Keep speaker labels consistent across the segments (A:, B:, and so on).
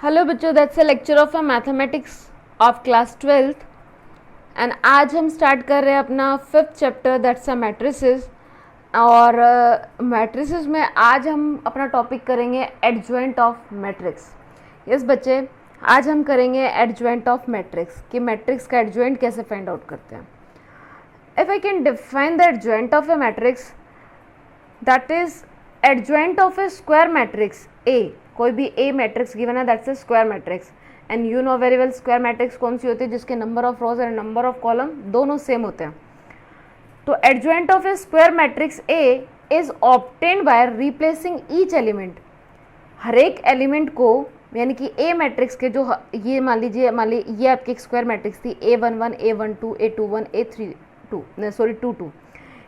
A: Hello बच्चों, that's a lecture of mathematics of class 12th and आज हम start कर रहे हैं अपना 5th chapter that's a matrices. और मैट्रिसेस में आज हम अपना टॉपिक करेंगे एडजॉइंट ऑफ मैट्रिक्स। यस बच्चे, आज हम करेंगे एडजॉइंट ऑफ मैट्रिक्स कि मैट्रिक्स का एडजॉइंट कैसे फाइंड आउट करते हैं। If I can define the adjoint of A matrix, that is adjoint of A square matrix ए। कोई भी ए मैट्रिक्स गिवन है, that's a square matrix. And you know very well square matrix कौन सी होती है, जिसके number of rose and number of column दोनों same होते हैं। तो adjoint of A square matrix A is obtained by replacing each element. हर एक एलिमेंट को, यानी कि ए मैट्रिक्स के जो ये मान लीजिए ये आपकी एक स्क्वायर मैट्रिक्स थी A11 A12 A21 A32 sorry 22,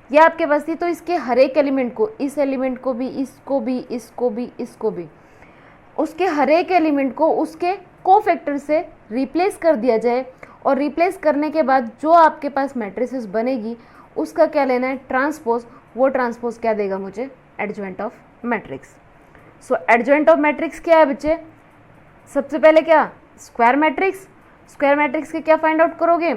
A: ये आपके पास थी। तो इसके हर एक एलिमेंट को, इस एलिमेंट को भी, इसको भी, इसको भी, इसको भी, उसके हर एक एलिमेंट को उसके कोफैक्टर से रिप्लेस कर दिया जाए। और रिप्लेस करने के बाद जो आपके पास मैट्रिसेस बनेगी उसका क्या लेना है, ट्रांसपोज। वो ट्रांसपोज क्या देगा मुझे, adjoint of matrix. So adjoint of matrix क्या है बच्चे, सबसे पहले क्या, स्क्वायर मैट्रिक्स। स्क्वायर मैट्रिक्स के क्या फाइंड आउट करोगे,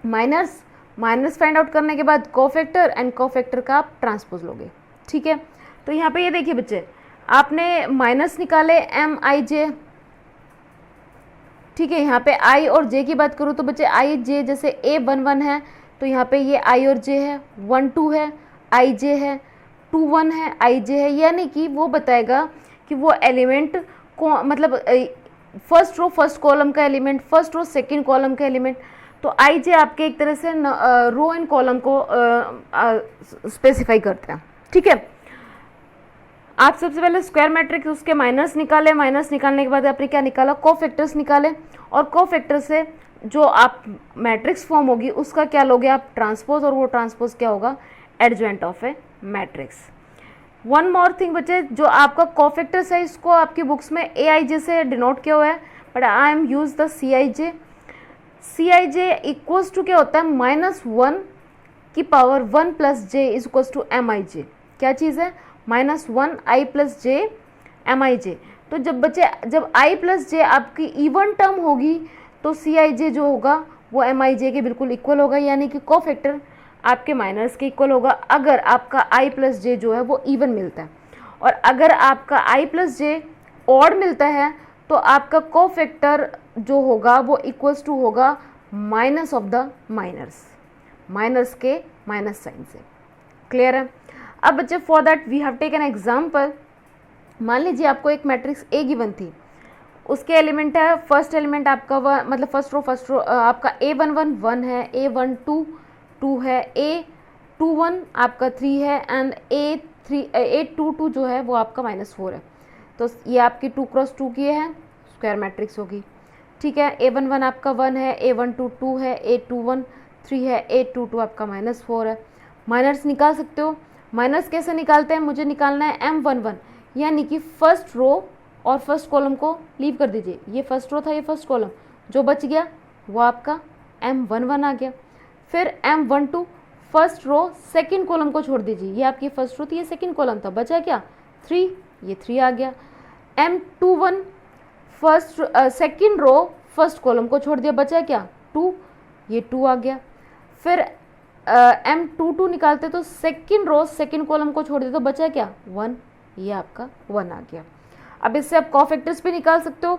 A: माइनस। माइनस फाइंड आउट करने के बाद कोफैक्टर, एंड कोफैक्टर का आप ट्रांसपोज लोगे। ठीक है, तो यहाँ पे ये देखिए बच्चे, आपने माइनस निकाले एम आई जे। ठीक है, यहाँ पे आई और जे की बात करूँ तो बच्चे आई जे, जैसे A11 है तो यहाँ पे ये आई और जे है, 1 2 है आई जे है, 2 1 है आई जे है। यानी कि वो बताएगा कि वो एलिमेंट को, मतलब फर्स्ट रो फर्स्ट कॉलम का element, first row second column का एलिमेंट। तो आई जे आपके एक तरह से रो एंड कॉलम को स्पेसिफाई करते हैं। ठीक है, आप सबसे पहले स्क्वायर मैट्रिक्स उसके माइनस निकाले। माइनस निकालने के बाद आपने क्या निकाला, कोफैक्टर्स निकाले। और कोफैक्टर से जो आप मैट्रिक्स फॉर्म होगी उसका क्या लोगे आप, ट्रांसपोज। और वो ट्रांसपोज क्या होगा, adjoint of A matrix. One more thing बच्चे, जो आपका कोफैक्टर्स है इसको आपकी बुक्स में AIJ से डिनोट किया हुआ है, but I am use the CIJ। CIJ equals to क्या होता है, -1 की power 1 + j is equals to MIJ। क्या चीज़ है, -1 I + j MIJ। तो जब बच्चे, जब I + j आपकी इवन टर्म होगी तो CIJ जो होगा वो MIJ के बिल्कुल इक्वल होगा, यानी कि कोफैक्टर आपके माइनस के इक्वल होगा अगर आपका I + j जो है वो इवन मिलता है। और अगर आपका I + j ऑड मिलता है तो आपका कोफैक्टर जो होगा वो इक्वल्स टू होगा minus of the minors, minus के माइनस साइन से। क्लियर है। अब बच्चे for that we have taken example. मान लीजिए आपको एक मैट्रिक्स ए गिवन थी, उसके एलिमेंट है, फर्स्ट एलिमेंट आपका मतलब फर्स्ट रो आपका A11 1 है, A12 2 है, A21 आपका 3 है, एंड A22 जो है वो आपका -4 है। तो ये आपकी 2 × 2 की है, स्क्वायर मैट्रिक्स होगी। ठीक है, A11 आपका 1 है, A12 2 है, A21 3 है, A22 आपका -4 है। माइनस निकाल सकते हो। माइनस कैसे निकालते हैं, मुझे निकालना है M11, यानी कि फर्स्ट रो और फर्स्ट कॉलम को लीव कर दीजिए। ये फर्स्ट रो था, ये फर्स्ट कॉलम, जो बच गया वो आपका M11 आ गया। फिर M12 first row second column को छोड़ दीजिए, ये आपकी फर्स्ट रो थी, ये सेकंड कॉलम था, बचा क्या 3, ये 3 आ गया। M21 first second row first column को छोड़ दिया, बचा क्या 2, ये 2 आ गया। फिर M22 निकालते तो सेकंड रो सेकंड कॉलम को छोड़ दिया तो बचा क्या 1, ये आपका 1 आ गया। अब इससे आप कोफैक्टर्स भी निकाल सकते हो।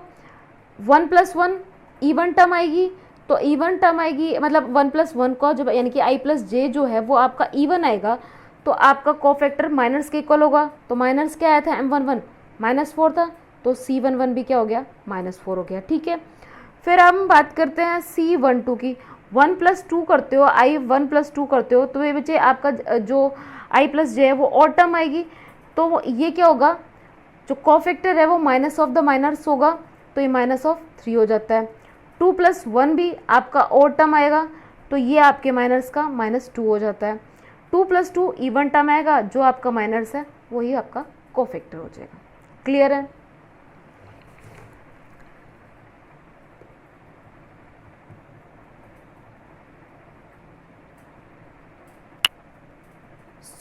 A: 1 + 1 इवन टर्म आएगी, तो इवन टर्म आएगी मतलब 1 + 1 का जब, यानी कि I + j जो है वो आपका इवन आएगा तो आपका कोफैक्टर माइनस के इक्वल होगा। तो माइनस क्या आया था, M11 -4 था, तो C11 भी क्या हो गया, -4 हो गया। ठीक है, फिर हम बात करते हैं C12 की। 1 + 2 करते हो, I 1 + 2 करते हो, तो ये बच्चे आपका जो I + j है वो ऑड टर्म आएगी। तो ये क्या होगा, जो कोफैक्टर है वो माइनस ऑफ द माइनर्स होगा, तो ये -3 हो जाता है। 2 + 1 भी आपका ऑड टर्म आएगा, तो ये आपके माइनस का -2 हो जाता है। 2 + 2 इवन टर्म आएगा, जो आपका माइनस है वही आपका कोफैक्टर हो जाएगा। क्लियर है।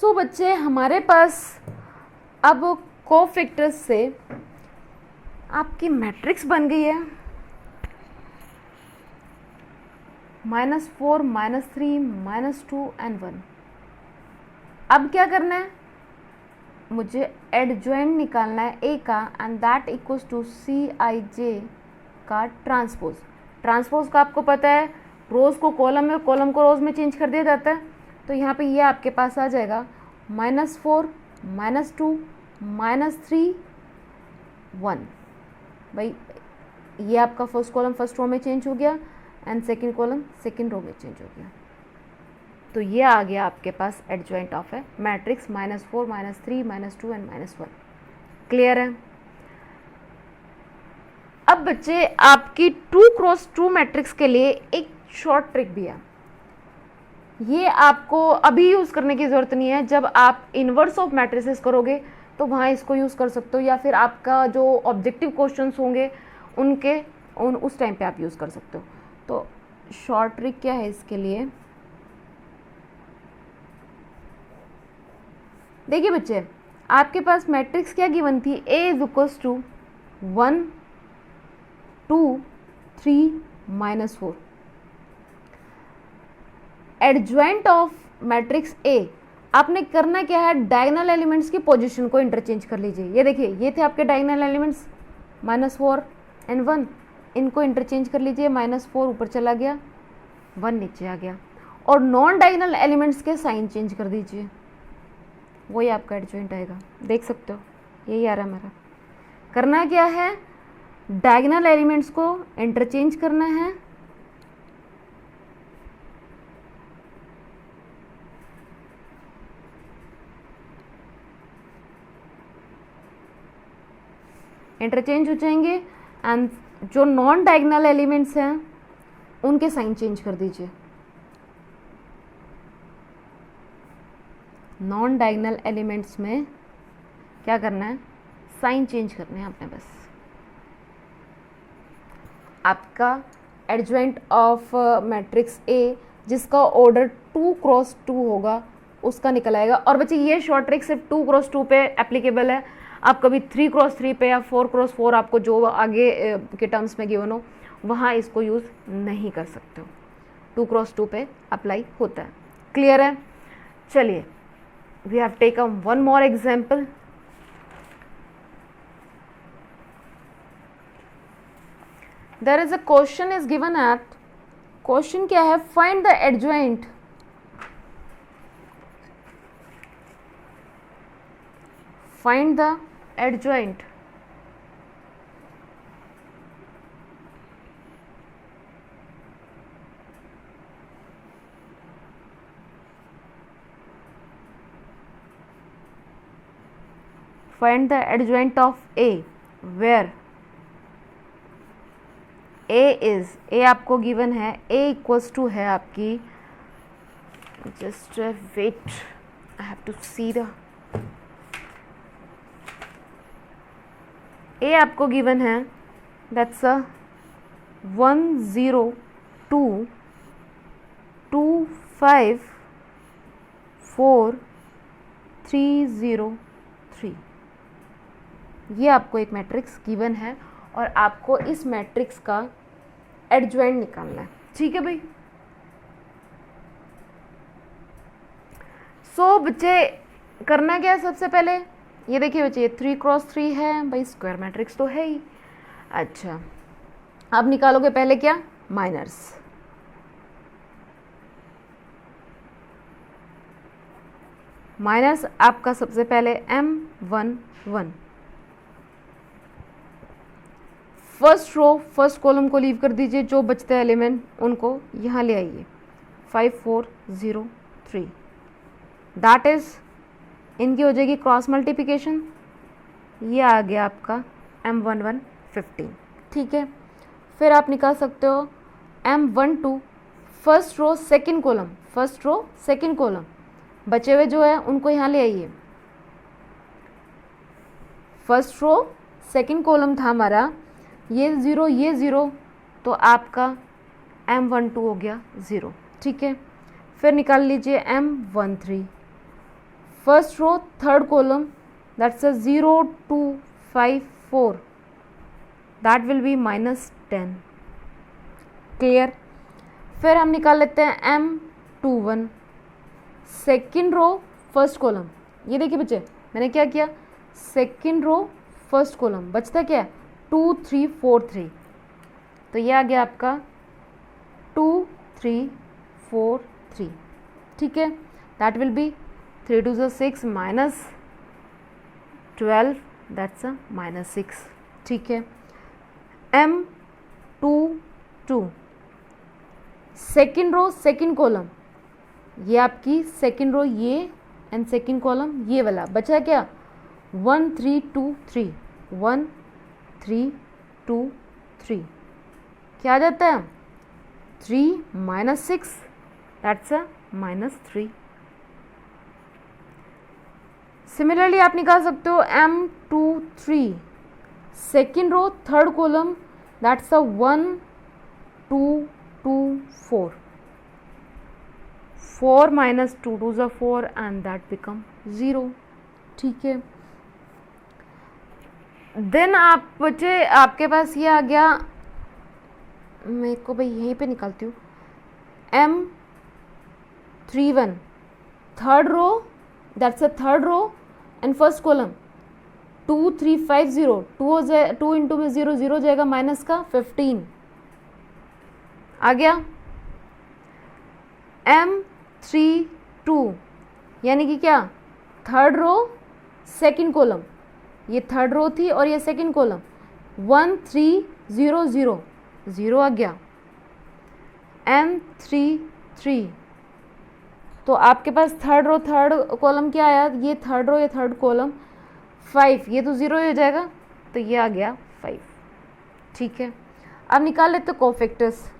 A: सो बच्चे हमारे पास अब कोफैक्टर्स से आपकी मैट्रिक्स बन गई है -4 -3 -2 एंड 1। अब क्या करना है, मुझे एडजॉइंट निकालना है ए का, and that equals to Cij का ट्रांसपोज। ट्रांसपोज का आपको पता है रोज को कॉलम में, कॉलम को रोज में चेंज कर दिया जाता है। तो यहाँ पे ये आपके पास आ जाएगा -4 -2 -3 1। भाई ये आपका फर्स्ट कॉलम फर्स्ट रो में चेंज हो गया and second column second row में चेंज हो गया। तो ये आ गया आपके पास एडजॉइंट ऑफ है मैट्रिक्स -4 -3 -2 एंड -1। क्लियर है। अब बच्चे आपकी 2 क्रॉस 2 मैट्रिक्स के लिए एक शॉर्ट ट्रिक भी है। ये आपको अभी यूज़ करने की ज़रूरत नहीं है, जब आप इन्वर्स ऑफ मैट्रिसेस करोगे तो वहाँ इसको यूज़ कर सकते हो, या फिर आपका जो ऑब्जेक्टिव क्वेश्चंस होंगे उस टाइम पे आप यूज़ कर सकते हो। तो शॉर्ट ट्रिक क्या है इसके लिए, देखिए बच्चे आपके पास मैट्रिक्स क्या गिवन थी, A is equals to 1 2 3 -4। Adjoint of matrix A आपने करना क्या है, डायगोनल एलिमेंट्स की पोजीशन को इंटरचेंज कर लीजिए। ये देखिए ये थे आपके डायगोनल एलिमेंट्स -4 एंड 1, इनको इंटरचेंज कर लीजिए। -4 ऊपर चला गया, 1 नीचे आ गया, और नॉन डायगोनल एलिमेंट्स के साइन चेंज कर दीजिए, वही आपका एडजॉइंट आएगा। देख सकते हो यही आ रहा है मेरा। करना क्या है, डायगोनल एलिमेंट्स को इंटरचेंज करना है, इंटरचेंज हो जाएंगे, एंड जो नॉन डायगोनल एलिमेंट्स हैं उनके साइन चेंज कर दीजिए। नॉन डायगोनल एलिमेंट्स में क्या करना है, साइन चेंज करने हैं आपने बस। आपका एडजॉइंट ऑफ मैट्रिक्स A जिसका ऑर्डर 2 क्रॉस 2 होगा उसका निकल आएगा। और बच्चे ये शॉर्ट ट्रिक सिर्फ 2 क्रॉस 2 पे एप्लीकेबल है, आप कभी 3 क्रॉस 3 पे या 4 क्रॉस 4 आपको जो आगे के टर्म्स में गिवन हो वहाँ इसको यूज़ नहीं कर सकते हो। 2 क्रॉस 2 पे अप्लाई होता है। क्लियर है। चलिए we have taken one more example. There is a question is given at, question क्या है, find the adjoint find the adjoint find the adjoint of A where A is, A आपको given है, A equals to है आपकी, just wait I have to see the, A आपको given है that's 1 0 2 2 5 4 3 0 3। ये आपको एक मैट्रिक्स गिवन है और आपको इस मैट्रिक्स का एडजॉइंट निकालना है। ठीक है भाई। सो बच्चे करना क्या है, सबसे पहले ये देखिए बच्चे 3 क्रॉस 3 है भाई, स्क्वायर मैट्रिक्स तो है ही। अच्छा अब निकालोगे पहले क्या, माइनर्स। माइनस आपका सबसे पहले M1 1, first row first column को लीव कर दीजिए, जो बचते हैं एलिमेंट उनको यहाँ ले आइए। 5 4 0 3 दैट इज, इनकी हो जाएगी क्रॉस मल्टीप्लिकेशन, ये आ गया आपका M11 15। ठीक है, फिर आप निकाल सकते हो M12 first row second column, first row second column, बचे हुए जो है उनको यहाँ ले आइए। फर्स्ट रो सेकंड कॉलम था हमारा, ये 0 तो आपका M12 हो गया 0। ठीक है, फिर निकाल लीजिए M13 first row third column, that's 0 2 5 4, that will be -10। Clear. फिर हम निकाल लेते हैं M21, second row first column. ये देखिए बच्चे, मैंने क्या किया, सेकेंड रो फर्स्ट कॉलम, बचता क्या है 2 3 4 3, तो ये आ गया आपका 2 3 4 3। ठीक है, that will B 3 2 6 -12, that's a -6। ठीक है, M22, second row second column, ये आपकी सेकेंड रो ये एंड सेकेंड कॉलम ये वाला, बचा क्या 1 3 2 3, 1 3 2 3, क्या आ जाता है 3 -6, दैट्स अ -3। सिमिलरली आप निकाल सकते हो M23, second row third column, that's a 1 2 2 4, 4 - 2 2 4 and that become 0। ठीक है, देन आप बच्चे आपके पास ये आ गया, मेरे को भाई यहीं पे निकालती हूँ, M31, third row, that's a third row and first column, 2 3 5 0, 2 into में 0 0 जाएगा माइनस का 15 आ गया। M32 यानी कि क्या, थर्ड रो सेकंड कॉलम, ये थर्ड रो थी और ये सेकंड कॉलम, 1 3 0 0 0 आ गया। M33, तो आपके पास थर्ड रो थर्ड कॉलम क्या आया, ये थर्ड रो ये थर्ड कॉलम 5, ये तो 0 हो जाएगा, तो ये आ गया 5। ठीक है, अब निकाल लेते कोफैक्टर्स।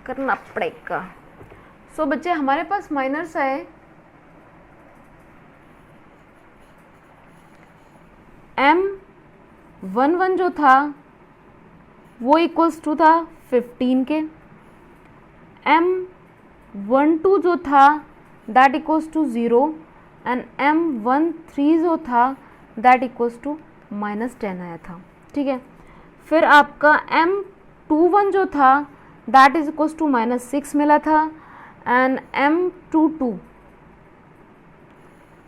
A: करना पड़ेगा। सो बच्चे हमारे पास माइनर्स आए M11 जो था वो इक्वल्स टू था 15 के, M12 जो था that equals to 0 and M13 जो था दैट इक्वल्स टू -10 आया था। ठीक है, फिर आपका M21 जो था दैट इज इक्वल्स टू -6 मिला था and M22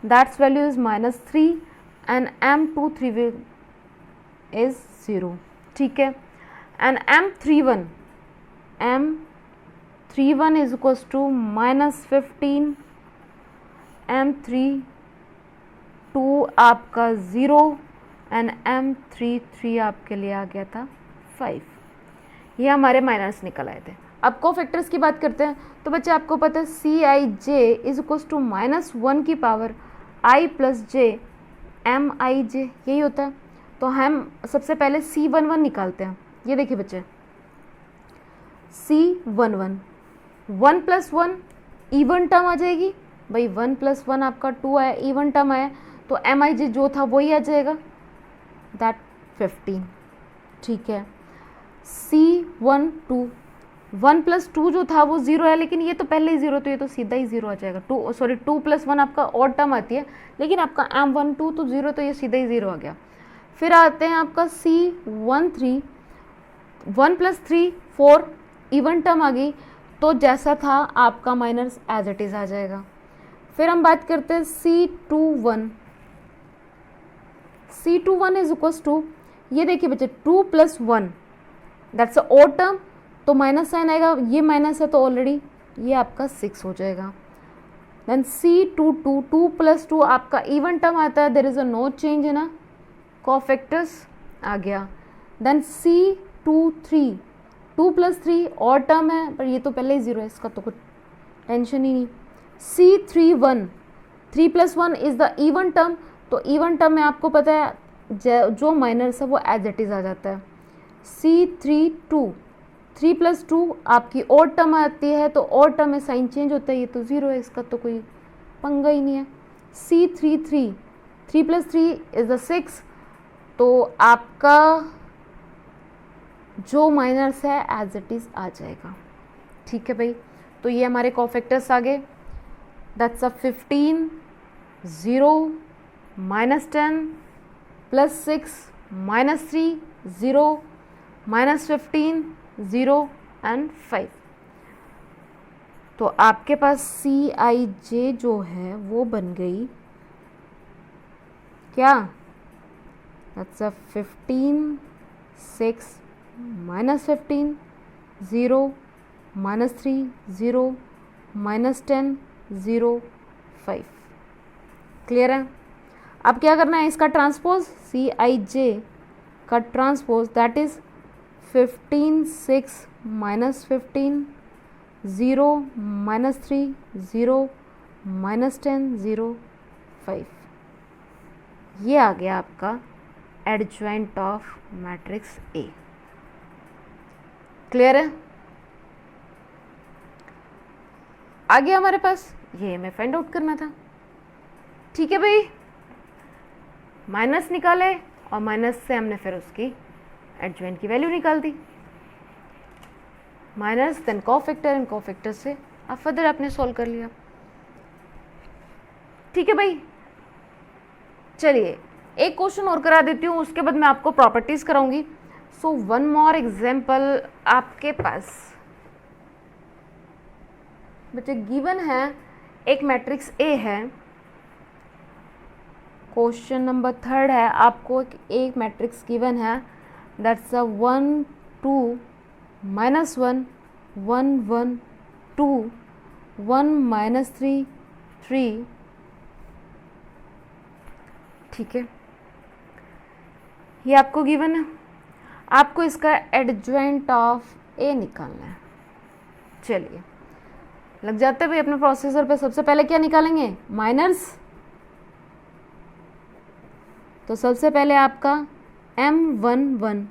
A: that's value is -3 and M23 is 0। ठीक है, and M31 is equals to -15, M32 आपका 0 एंड M33 आपके लिए आ गया था 5। ये हमारे माइनस निकल आए थे। अब कोफैक्टर्स की बात करते हैं, तो बच्चे आपको पता है Cij इज इक्वल्स टू -1 की power i plus j Mij, यही होता है। तो हम सबसे पहले C11 निकालते हैं। ये देखिए बच्चे, C11 1 + 1 इवन टर्म आ जाएगी भाई, 1 + 1 आपका 2 आया, इवन टर्म आया, तो Mij जो था वही आ जाएगा, दैट 15। ठीक है, C12 1 + 2 जो था वो 0 है, लेकिन ये तो पहले ही 0, तो ये तो सीधा ही 0 आ जाएगा। 2 + 1 आपका ऑड टर्म आती है, लेकिन आपका M12 तो 0, तो ये सीधा ही 0 आ गया। फिर आते हैं आपका C13 1 + 3 4 इवन टर्म आ गई, तो जैसा था आपका माइनस एज इट इज़ आ जाएगा। फिर हम बात करते हैं C21 इज इक्वल्स टू, ये देखिए बच्चे 2 + 1 दैट्स अ ऑड टर्म, तो माइनस साइन आएगा, ये माइनस है तो ऑलरेडी ये आपका 6 हो जाएगा। देन C22 2 + 2 आपका इवन टर्म आता है, there is a no change in a cofactors आ गया। देन C23 2 + 3 ऑड टर्म है, पर ये तो पहले ही 0 है, इसका तो कुछ टेंशन ही नहीं। C31 3 + 1 is the even term, तो इवन टर्म में आपको पता है जो माइनर्स है वो एज इट इज़ आ जाता है। C32 3 + 2 आपकी ऑड टर्म आती है, तो ऑड टर्म में साइन चेंज होता है, ये तो 0 है, इसका तो कोई पंगा ही नहीं है। C33 3 + 3 इज द 6, तो आपका जो माइनर्स है एज इट इज़ आ जाएगा। ठीक है भाई, तो ये हमारे कोफैक्टर्स आ गए, दैट्स अ 15 0 -10 +6 -3 0 -15 0 एंड 5। तो आपके पास CIJ जो है वो बन गई क्या? That's a 15 6 -15 0 -3 0 -10 0 5। क्लियर है? अब क्या करना है इसका ट्रांसपोज, CIJ का ट्रांसपोज दैट इज 15 6 -15 0 -3 0 -10 0 5। ये आ गया आपका adjoint of matrix A। Clear है? आगे हमारे पास ये हमें फाइंड आउट करना था। ठीक है भाई, माइनस निकाले और माइनस से हमने फिर उसकी एडजॉइंट की वैल्यू निकाल दी, minus then cofactor and cofactor से अब फर्दर आपने सॉल्व कर लिया। ठीक है भाई, चलिए एक क्वेश्चन और करा देती हूँ, उसके बाद मैं आपको प्रॉपर्टीज कराऊंगी। सो वन मोर एग्जाम्पल आपके पास बच्चे गिवन है, एक मैट्रिक्स A है, क्वेश्चन नंबर 3 है, आपको एक मैट्रिक्स गिवन है दैट्स अ 1 2 -1 1 1 2 1 -3 3। ठीक है, ये आपको गिवन है, आपको इसका एडजॉइंट ऑफ A निकालना है। चलिए लग जाते हैं भाई अपने प्रोसेसर पे। सबसे पहले क्या निकालेंगे? माइनर्स। तो सबसे पहले आपका M11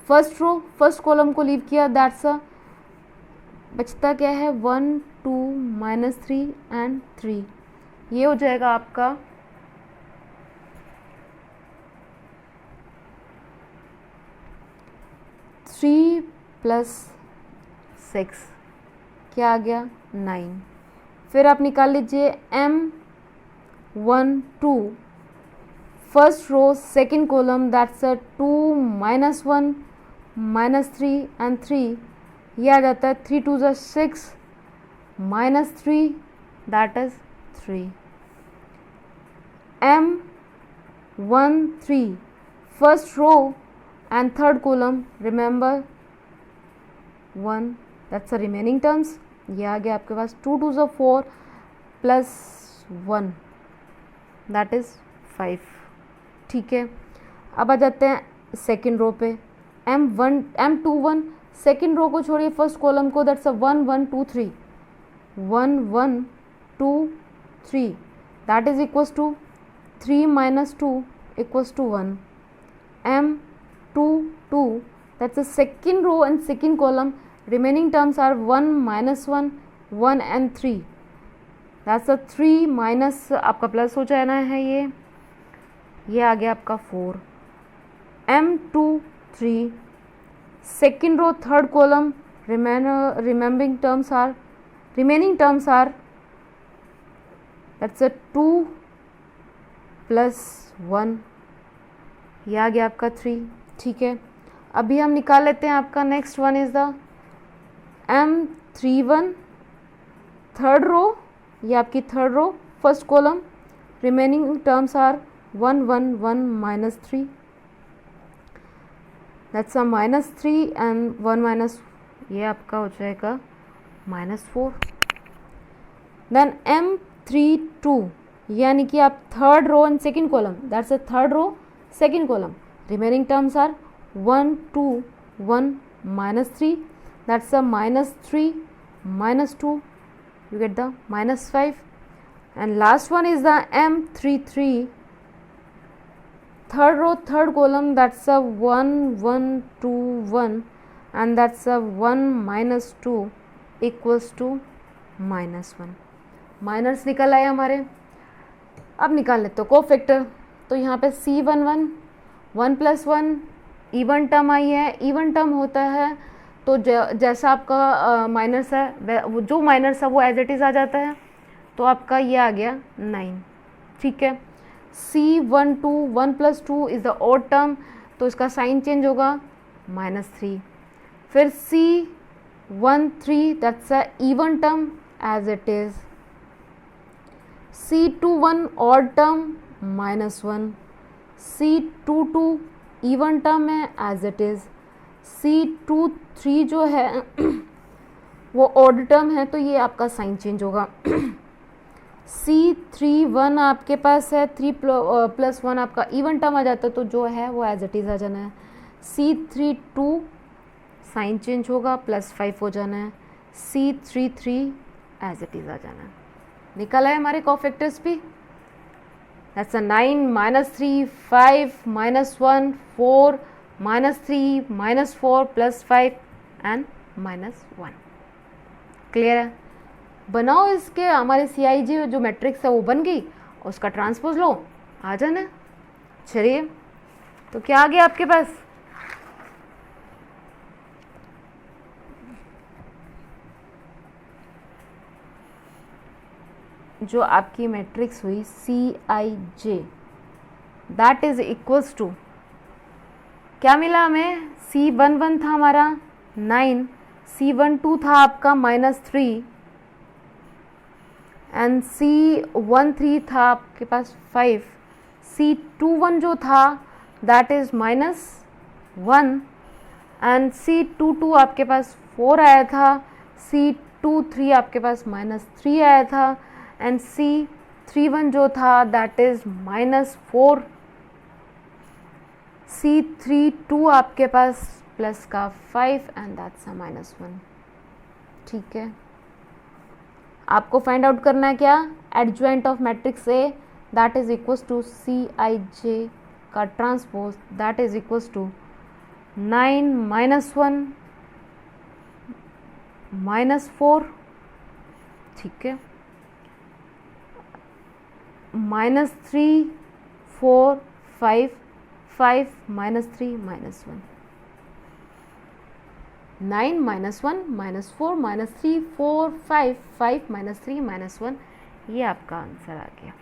A: first row first column को लीव किया, दैट्स अ बचता क्या है 1 2 -3 एंड 3। ये हो जाएगा आपका 3 + 6 क्या आ गया 9। फिर आप निकाल लीजिए M12 first row second column that's a 2 -1 -3 and 3। ये आ जाता है 3 2 = 6 -3 that is 3। M13 first row and third column remember 1 that's a remaining terms. ये आ गया आपके पास 2 2 = 4 +1 दैट इज 5। ठीक है, अब आ जाते हैं सेकेंड रो पे। M21 सेकेंड रो को छोड़िए फर्स्ट कॉलम को, that's a 1 1 2 3 1 1 2 3 that is equals to 3 - 2 = 1। M22 that's the second row and second column, remaining terms are 1 -1 1 and 3 that's the 3 minus आपका प्लस हो जाना है, ये आ गया आपका 4। M23 second row third column, remaining terms are that's a 2 + 1, ये आ गया आपका 3। ठीक है, अभी हम निकाल लेते हैं आपका next one is the M31 third row, ये आपकी third row first column, remaining terms are 1 1 1 -3 that's a -3 and 1 ये आपका हो जाएगा -4। देन M32 यानी कि आप third row and second column, that's a third row second column, remaining terms are 1 2 1 -3 that's a -3 -2 you get the -5। and last one is the M33 third row third column, that's a 1 1 2 1 and that's a 1 -2 equals to -1। Minus निकल आए हमारे। अब निकाल लेते हो cofactor. तो यहाँ पे C11 1 + 1 इवन टर्म आई है, इवन टर्म होता है तो जैसा आपका माइनस है वो जो माइनस है वो एज इट इज़ आ जाता है, तो आपका ये आ गया 9। ठीक है, C12 1 + 2 is the odd term, तो इसका साइन चेंज होगा -3। फिर C13 that's a even term as it is. C21 odd term -1, C22 even term है एज इट इज। C23 जो है वो ऑड टर्म है, तो ये आपका साइन चेंज होगा। C31 आपके पास है 3 + 1 आपका इवन टर्म आ जाता है, तो जो है वो एज इट इज़ आ जाना है। C32 साइन चेंज होगा +5 हो जाना है। C33 एज इट इज़ आ जाना है। निकल आए हमारे कोफैक्टर्स भी। That's 9 -3 5 -1 4 -3 -4 +5 and -1। क्लियर है? बनाओ इसके, हमारे CIJ जो मैट्रिक्स है वो बन गई, उसका ट्रांसपोज लो, आ जाना। चलिए, तो क्या आ गया आपके पास? जो आपकी मैट्रिक्स हुई CIJ that is equals to, क्या मिला हमें? C11 था हमारा 9, C12 था आपका -3 एंड C13 था आपके पास 5, C21 जो था दैट इज -1 एंड C22 आपके पास 4 आया था, C23 आपके पास -3 आया था एंड C31 जो था दैट इज -4, C32 आपके पास प्लस का 5 एंड दैट्स अ -1। ठीक है, आपको फाइंड आउट करना है क्या? Adjoint of matrix A that is equals to CIJ का transpose that is equals to 9 -1 -4, ठीक है, -3 4 5 5 -3 -1, 9 -1 -4 -3 4 5 5 -3 -1, ये आपका आंसर आ गया।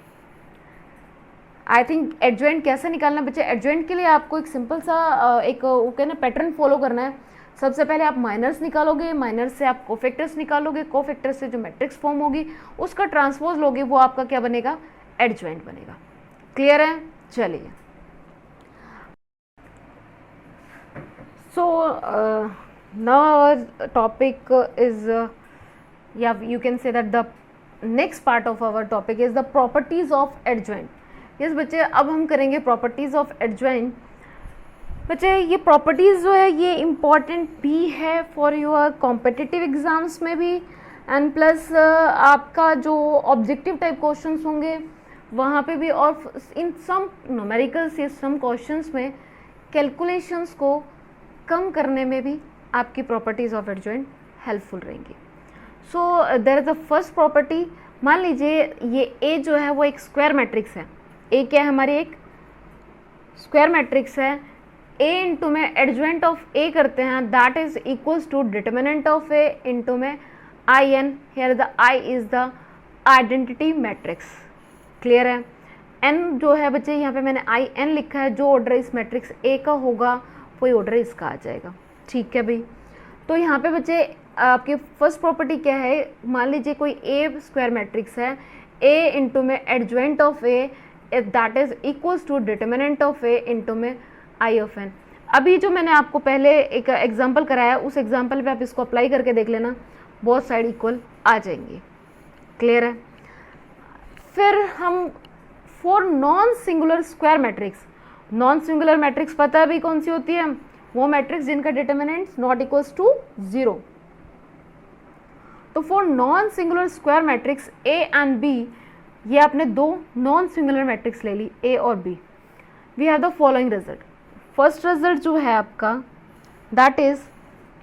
A: आई थिंक एडजॉइंट कैसे निकालना बच्चे? एडजॉइंट के लिए आपको एक सिंपल सा एक ओके ना पैटर्न फॉलो करना है। सबसे पहले आप माइनर्स निकालोगे, माइनर्स से आप कोफैक्टर्स निकालोगे, कोफैक्टर्स से जो मैट्रिक्स फॉर्म होगी उसका ट्रांसपोज लोगे, वो आपका क्या बनेगा? एडजॉइंट बनेगा। क्लियर है? चलिए, सो now our topic is yeah, you can say that the next part of our topic is the properties of adjoint। yes बच्चे, अब हम करेंगे properties of adjoint। बच्चे, ये properties जो है ये important भी है for your competitive exams में भी, and plus आपका जो objective type questions होंगे वहाँ पे भी, और in some numericals या some questions में calculations को कम करने में भी आपकी प्रॉपर्टीज ऑफ एडजॉइंट हेल्पफुल रहेंगी। So there is a first property. मान लीजिए ये ए जो है वो एक स्क्वायर मैट्रिक्स है। ए क्या है हमारी? एक स्क्वायर मैट्रिक्स है। ए इंटू में एडजॉइंट ऑफ ए करते हैं, that is equals to determinant of A into में I N. Here the I is the identity matrix. Clear है? एन जो है बच्चे, यहाँ पे मैंने आई एन लिखा है, जो ऑर्डर इस मैट्रिक्स ए का होगा वही ऑर्डर इसका आ जाएगा। ठीक है भाई, तो यहाँ पे बच्चे आपकी फर्स्ट प्रॉपर्टी क्या है? मान लीजिए कोई ए स्क्वायर मैट्रिक्स है, ए इंटू में adjoint of A that is equals to determinant of A into में आई ऑफ एन। अभी जो मैंने आपको पहले एक एग्जांपल कराया, उस एग्जांपल पे आप इसको अप्लाई करके देख लेना, बोथ साइड इक्वल आ जाएंगी। क्लियर है? फिर हम for non singular square matrix, non singular matrix पता है भी कौन सी होती है? वो मैट्रिक्स जिनका डिटर्मिनेंट नॉट इक्वल्स टू 0। तो for non singular square matrix A and B, ये आपने दो नॉन सिंगुलर मैट्रिक्स ले ली ए और B, we have the following result. First result जो है आपका that is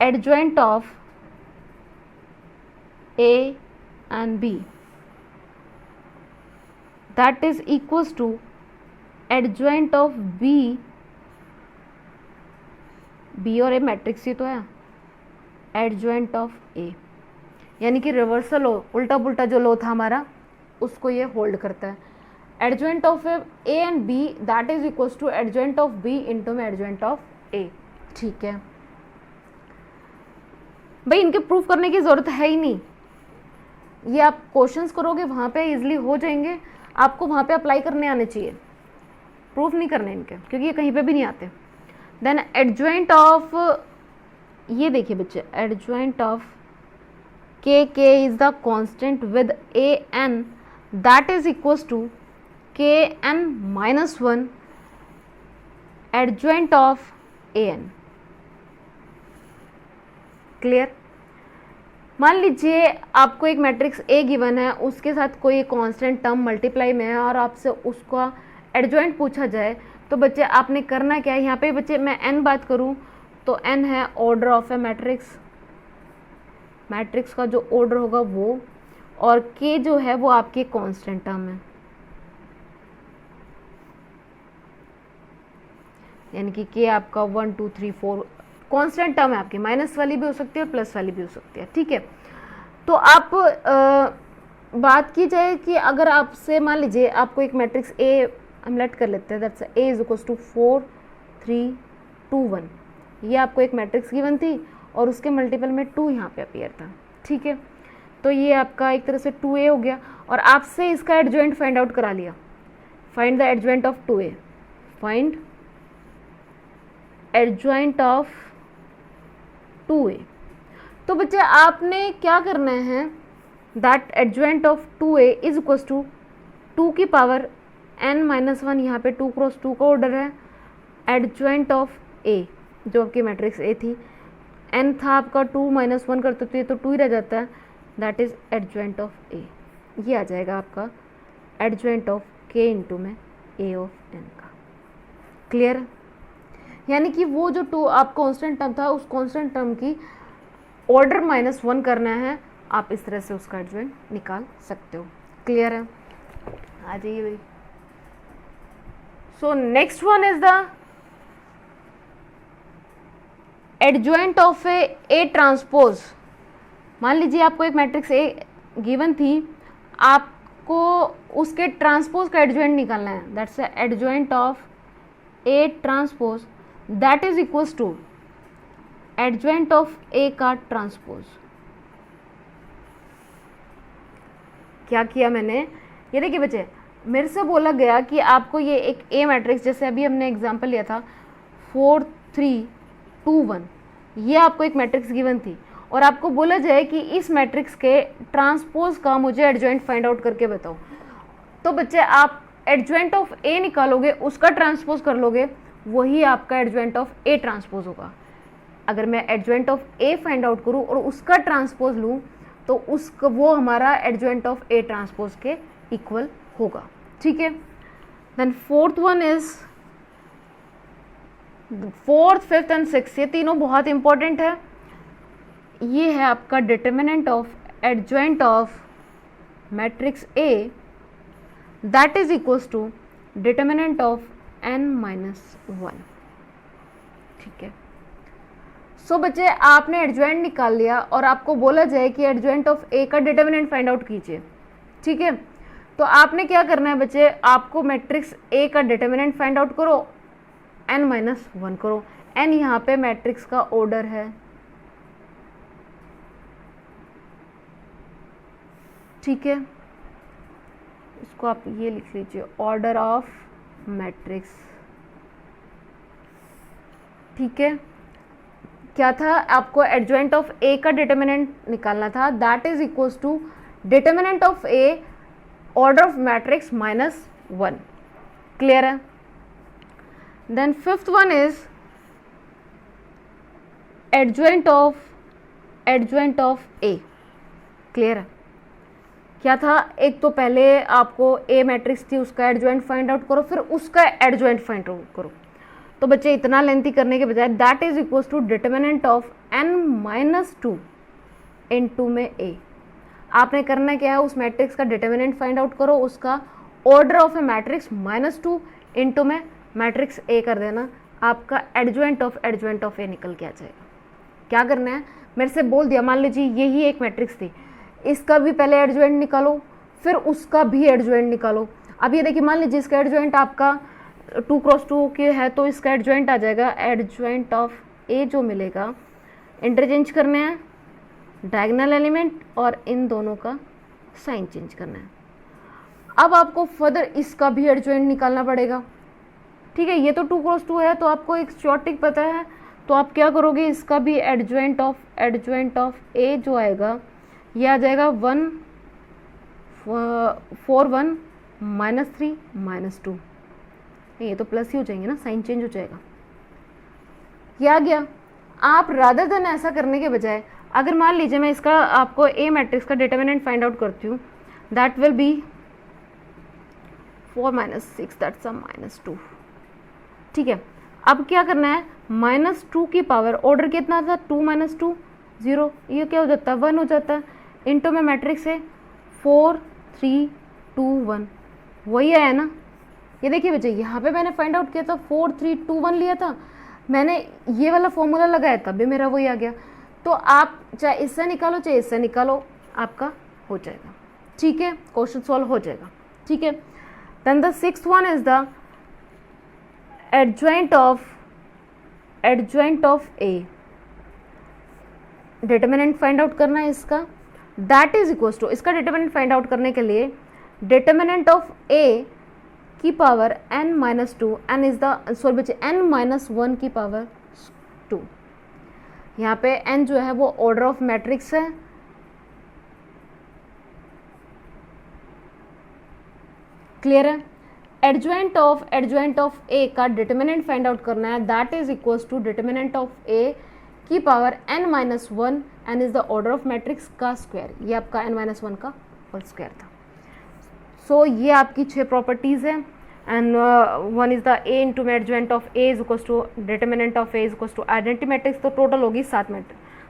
A: adjoint of A and B that is equals to adjoint of B, B और ए मैट्रिक्स ही तो है, एडजॉइंट ऑफ ए, यानी कि रिवर्सल लो, उल्टा पुल्टा जो लो था हमारा उसको ये होल्ड करता है। Adjoint of A and B that is equal to adjoint of B into में एडजॉइंट ऑफ ए। ठीक है भाई, इनके प्रूफ करने की जरूरत है ही नहीं, ये आप क्वेश्चंस करोगे वहां पे इजिली हो जाएंगे, आपको वहां पे अप्लाई करने आने चाहिए, प्रूफ नहीं करने इनके, क्योंकि ये कहीं पे भी नहीं आते। देन एडजॉइंट ऑफ, ये देखिए बच्चे, adjoint of K is the constant with A N that is equal to K N minus one adjoint of A N. Clear? मान लीजिए आपको एक मैट्रिक्स ए गिवन है, उसके साथ कोई कांस्टेंट टर्म मल्टीप्लाई में है और आपसे उसका एडजॉइंट पूछा जाए, तो बच्चे आपने करना क्या है, यहाँ पे बच्चे मैं n बात करूँ तो n है order of A matrix, matrix का जो ऑर्डर होगा वो, और k जो है वो आपके कांस्टेंट टर्म है, यानी कि k आपका 1 2 3 4 कांस्टेंट टर्म है आपकी, माइनस वाली भी हो सकती है और प्लस वाली भी हो सकती है। ठीक है, तो आप बात की जाए कि अगर आपसे मान लीजिए आपको एक मैट्रिक्स ए हम लेट कर लेते हैं, that's A is equal to 4 3 2 1, ये आपको एक मैट्रिक्स गिवन थी और उसके मल्टीपल में 2 यहाँ पे अपीयर था। ठीक है, तो ये आपका एक तरह से 2a हो गया और आपसे इसका एडजॉइंट फाइंड आउट करा लिया, find the adjoint of 2a, find adjoint of 2a। तो बच्चे आपने क्या करना है, that adjoint of 2a is equal to 2 की पावर n माइनस 1, यहाँ पे 2 क्रॉस 2 का ऑर्डर है, एडजॉइंट ऑफ a जो आपकी मैट्रिक्स a थी, n था आपका 2 माइनस 1 करते तो ये तो 2 ही रह जाता है, that is adjoint of a। ये आ जाएगा आपका एडजॉइंट ऑफ k इंटू में a ऑफ n का। क्लियर? यानी कि वो जो 2 आप कांस्टेंट टर्म था, उस कांस्टेंट टर्म की ऑर्डर माइनस 1 करना है, आप इस तरह से उसका एडजॉइंट निकाल सकते हो। क्लियर है? आ जाइए भाई। So next one is the adjoint of A transpose. मान लीजिए आपको एक मैट्रिक्स ए गिवन थी, आपको उसके ट्रांसपोज का एडजॉइंट निकालना है, that's adjoint of A transpose that is equals to adjoint of A का ट्रांसपोज। क्या किया मैंने, ये देखिए बच्चे, मेरे से बोला गया कि आपको ये एक ए मैट्रिक्स, जैसे अभी हमने एग्जांपल लिया था 4 3 2 1, ये आपको एक मैट्रिक्स गिवन थी और आपको बोला जाए कि इस मैट्रिक्स के ट्रांसपोज का मुझे एडजॉइंट फाइंड आउट करके बताओ। तो बच्चे आप एडजॉइंट ऑफ ए निकालोगे, उसका ट्रांसपोज कर लोगे, वही आपका एडजॉइंट ऑफ ए ट्रांसपोज होगा। अगर मैं adjoint of A find out करूँ और उसका ट्रांसपोज लूँ तो उसका वो हमारा एडजॉइंट ऑफ ए ट्रांसपोज के इक्वल होगा। ठीक है, then fourth one is, fourth fifth and six, ये तीनों बहुत इंपॉर्टेंट है। ये है आपका determinant of adjoint of matrix A that is equals to determinant of n minus 1। ठीक है, सो बच्चे आपने एडजॉइंट निकाल लिया और आपको बोला जाए कि एडजॉइंट ऑफ ए का डिटर्मिनेंट फाइंड आउट कीजिए। ठीक है, तो आपने क्या करना है बच्चे, आपको मैट्रिक्स ए का डिटर्मिनेंट फाइंड आउट करो, n माइनस 1 करो। n यहाँ पे मैट्रिक्स का ऑर्डर है। ठीक है, इसको आप ये लिख लीजिए, ऑर्डर ऑफ मैट्रिक्स। ठीक है, क्या था, आपको एडजॉइंट ऑफ ए का डिटर्मिनेंट निकालना था, that is equals to determinant of A order of matrix minus 1। Clear है? Then fifth one is adjoint of A. Clear है? क्या था, एक तो पहले आपको ए मैट्रिक्स थी, उसका एडजॉइंट फाइंड आउट करो, फिर उसका एडजॉइंट फाइंड आउट करो। तो बच्चे इतना लेंथी करने के बजाय that is equals to determinant of n minus 2 into में a। आपने करना क्या है, उस मैट्रिक्स का डिटर्मिनेंट फाइंड आउट करो, उसका order of A matrix minus 2 into में मैट्रिक्स a कर देना, आपका एडजॉइंट ऑफ a निकल के आ जाएगा। क्या करना है, मेरे से बोल दिया, मान लीजिए यही एक मैट्रिक्स थी, इसका भी पहले एडजॉइंट निकालो, फिर उसका भी एडजॉइंट निकालो। अब ये देखिए, मान लीजिए इसका एडजॉइंट आपका 2 क्रॉस 2 के है, तो इसका एडजॉइंट आ जाएगा एडजॉइंट ऑफ ए जो मिलेगा, इंटरचेंज करने हैं डायगोनल एलिमेंट और इन दोनों का साइन चेंज करना है। अब आपको फर्दर इसका भी एडजॉइंट निकालना पड़ेगा, ठीक है। ये तो 2 क्रॉस 2 है, तो आपको एक शॉर्ट ट्रिक पता है, तो आप क्या करोगे, इसका भी एडजॉइंट ऑफ ए जो आएगा ये आ जाएगा 1 4 1 -3 -2, ये तो प्लस ही हो जाएंगे ना, साइन चेंज हो जाएगा। ये आ गया। आप रादर देन ऐसा करने के बजाय, अगर मान लीजिए मैं इसका आपको ए मैट्रिक्स का डिटरमिनेंट फाइंड आउट करती हूँ, that will B 4 -6 that's a -2, ठीक है। अब क्या करना है, -2 की पावर, ऑर्डर कितना था 2 - 2 0, ये क्या हो जाता है 1 हो जाता है, इंटू में मैट्रिक्स है 4 3 2 1, वही आया ना। ये देखिए बच्चे, यहाँ पे मैंने फाइंड आउट किया था 4 3 2 1 लिया था, मैंने ये वाला फॉर्मूला लगाया तब भी मेरा वही आ गया। तो आप चाहे इससे निकालो चाहे इससे निकालो, आपका हो जाएगा, ठीक है, क्वेश्चन सॉल्व हो जाएगा, ठीक है। Then the 6th one is the adjoint of A, determinant find out करना है इसका, दैट इज इक्वल्स टू, इसका डिटरमिनेंट फाइंड आउट करने के लिए डिटरमिनेंट ऑफ ए की power n-2, n is the sorry बच्चे n-1 की पावर 2। यहाँ पे n जो है वो ऑर्डर ऑफ मैट्रिक्स है, क्लियर है। एडजॉइंट ऑफ ए का डिटरमिनेंट फाइंड आउट करना है, that is equals to determinant of A की power n-1, n is the order of matrix का स्क्वायर, ये आपका n-1 का होल स्क्वायर था। सो ये आपकी 6 प्रॉपर्टीज है, and one is the A into adjoint of A is equals to determinant of A is equals to identity matrix, तो total होगी 7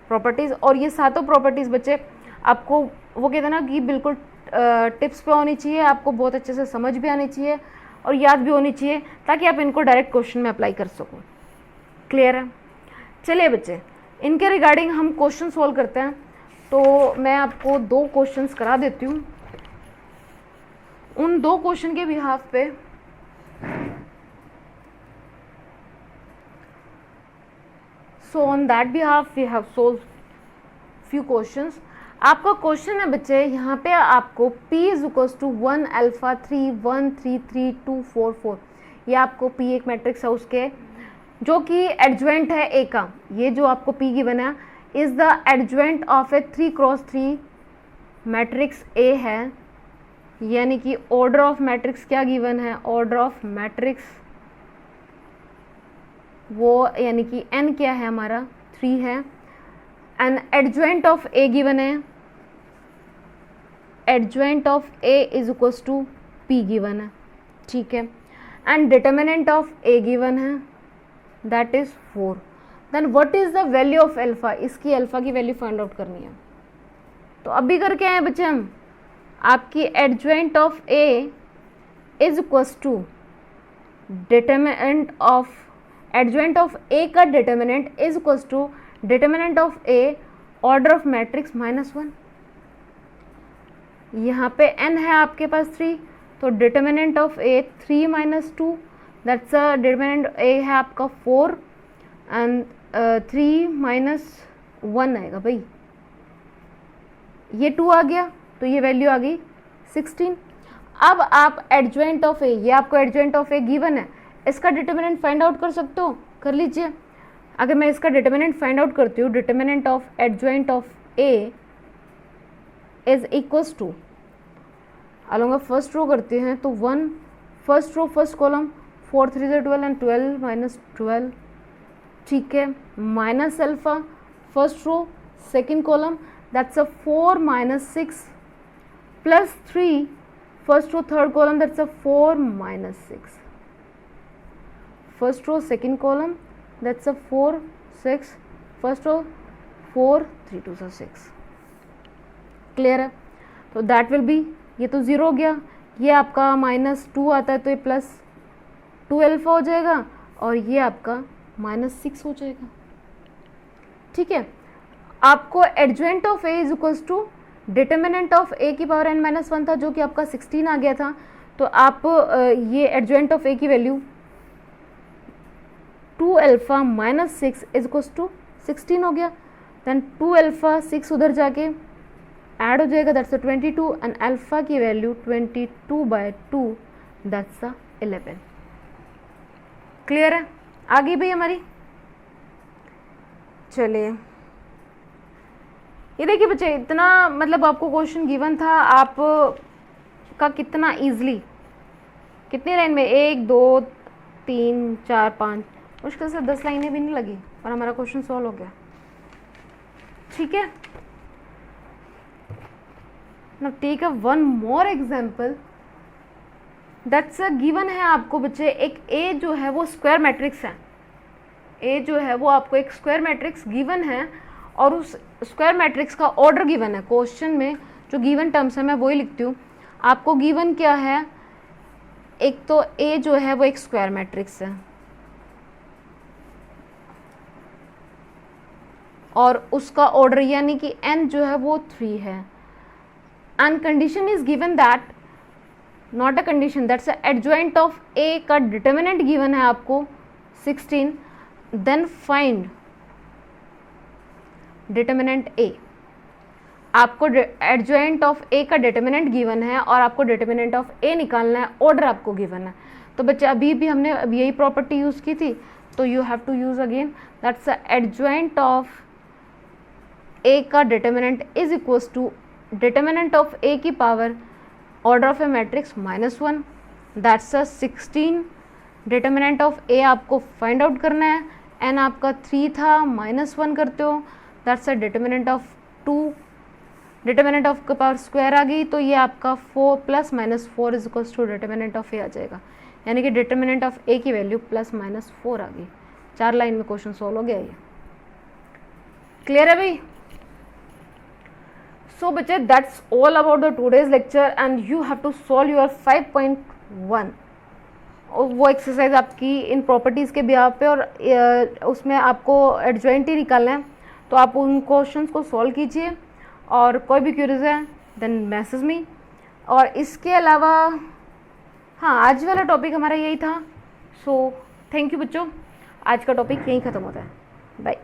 A: प्रॉपर्टीज। और ये सातों प्रॉपर्टीज बच्चे आपको वो कहते हैं ना कि बिल्कुल टिप्स पे होनी चाहिए, आपको बहुत अच्छे से समझ भी आनी चाहिए और याद भी होनी चाहिए, ताकि आप इनको डायरेक्ट क्वेश्चन में अप्लाई कर सको, क्लियर है। चलिए बच्चे, इनके रिगार्डिंग हम क्वेश्चन सॉल्व करते हैं। तो मैं आपको 2 क्वेश्चंस करा देती हूँ, उन 2 क्वेश्चन के बिहाफ पे so on that behalf we have solve few questions. आपका क्वेश्चन है बच्चे, यहाँ पे आपको p is equals to 1 alpha 3 1 3 3 2 4 4, ये आपको p एक मैट्रिक्स है उसके जो कि एडजॉइंट है a का, ये जो आपको p गिवन है is the adjoint of A 3 cross 3 matrix a है, यानी कि ऑर्डर ऑफ मैट्रिक्स क्या गिवन है, ऑर्डर ऑफ मैट्रिक्स वो यानी कि n क्या है हमारा 3 है, and adjoint of a given है, adjoint of a is equals to p given है, ठीक है, and determinant of a given है that is 4। Then what is the value of alpha, इसकी अल्फा की वैल्यू फाइंड आउट करनी है। तो अभी करके आए बच्चे हम, आपकी adjoint of a is equals to determinant of, adjoint of a का determinant is equals to determinant of a order of matrix -1। यहाँ पे n है आपके पास 3, तो determinant of a 3 - 2 that's a determinant a है आपका 4 एंड 3 - 1 आएगा भाई, ये 2 आ गया तो ये वैल्यू आ गई 16। अब आप एडजॉइंट ऑफ a, ये आपको एडजॉइंट ऑफ a गिवन है, इसका डिटरमिनेंट फाइंड आउट कर सकते हो, कर लीजिए। अगर मैं इसका डिटरमिनेंट फाइंड आउट करती हूँ, determinant of adjoint of a is equals to, along first row करते हैं तो 1 first row first column 4 3 12 and 12 - 12, ठीक है, minus alpha first row second column that's a 4 - 6 plus 3 first row third column that's a 4 - 6 first row second column that's a 4 6 first row 4 3 2 6, clear है। तो that will B, ये तो 0 हो गया, ये आपका -2 आता है तो ये +2 अल्फा हो जाएगा और ये आपका -6 हो जाएगा, ठीक है। आपको adjoint of a is equals to determinant of a की पावर n-1 था जो कि आपका 16 आ गया था, तो आप ये एडजॉइंट ऑफ ए की value 2 alpha minus 6 is equals to 16 हो गया। देन 2 अल्फा 6 उधर जाके ऐड हो जाएगा, दैट्स 22, एंड अल्फा की वैल्यू 22/2 दैट्स 11। क्लियर है? आ गई भाई हमारी। चलिए ये देखिए बच्चे, इतना मतलब आपको क्वेश्चन गिवन था, आप का कितना इजली, कितनी लाइन में, 1 2 3 4 5, मुश्किल से 10 लाइनें भी नहीं लगी और हमारा क्वेश्चन सॉल्व हो गया। ठीक है ना, take a one more example that's given है आपको बच्चे। एक ए जो है वो स्क्वायर मैट्रिक्स है, ए जो है वो आपको एक स्क्वायर मैट्रिक्स गिवन है और उस स्क्वायर मैट्रिक्स का ऑर्डर गिवन है। क्वेश्चन में जो गिवन टर्म्स है मैं वही लिखती हूँ। आपको गिवन क्या है, एक तो ए जो है वो एक स्क्वायर मैट्रिक्स है और उसका ऑर्डर यानी कि n जो है वो 3 है, and condition is given that, not a condition, that's adjoint of A का डिटर्मिनेंट गिवन है आपको 16, देन फाइंड डिटर्मिनेंट ए। आपको एडजॉइंट ऑफ ए का डिटर्मिनेंट गिवन है और आपको डिटर्मिनेंट ऑफ ए निकालना है, ऑर्डर आपको गिवन है। तो बच्चे अभी भी हमने अभी यही प्रॉपर्टी यूज की थी, तो you have to use again, that's adjoint of A का determinant is equals to determinant of A की power order of A matrix -1, that's 16। Determinant of A आपको फाइंड आउट करना है, एन आपका 3 था, -1 करते हो, that's determinant of 2, determinant of का पावर स्क्वायर आ गई, तो ये आपका 4 + -4 is equals to determinant of A आ जाएगा, यानी कि डिटर्मिनेंट ऑफ ए की वैल्यू +-4 आ गई। 4 लाइन में क्वेश्चन सॉल्व हो गया ये। क्लियर है भाई? सो बच्चे that's all about the today's lecture and you have to solve your 5.1 और वो एक्सरसाइज आपकी इन प्रॉपर्टीज़ के बिहाव पे, और उसमें आपको एडजॉइंट ही निकालना है, तो आप उन क्वेश्चंस को सॉल्व कीजिए और कोई भी क्यूरीज है देन मैसेज मी। और इसके अलावा हाँ, आज वाला टॉपिक हमारा यही था। सो थैंक यू बच्चों, आज का टॉपिक यहीं ख़त्म होता है। बाय।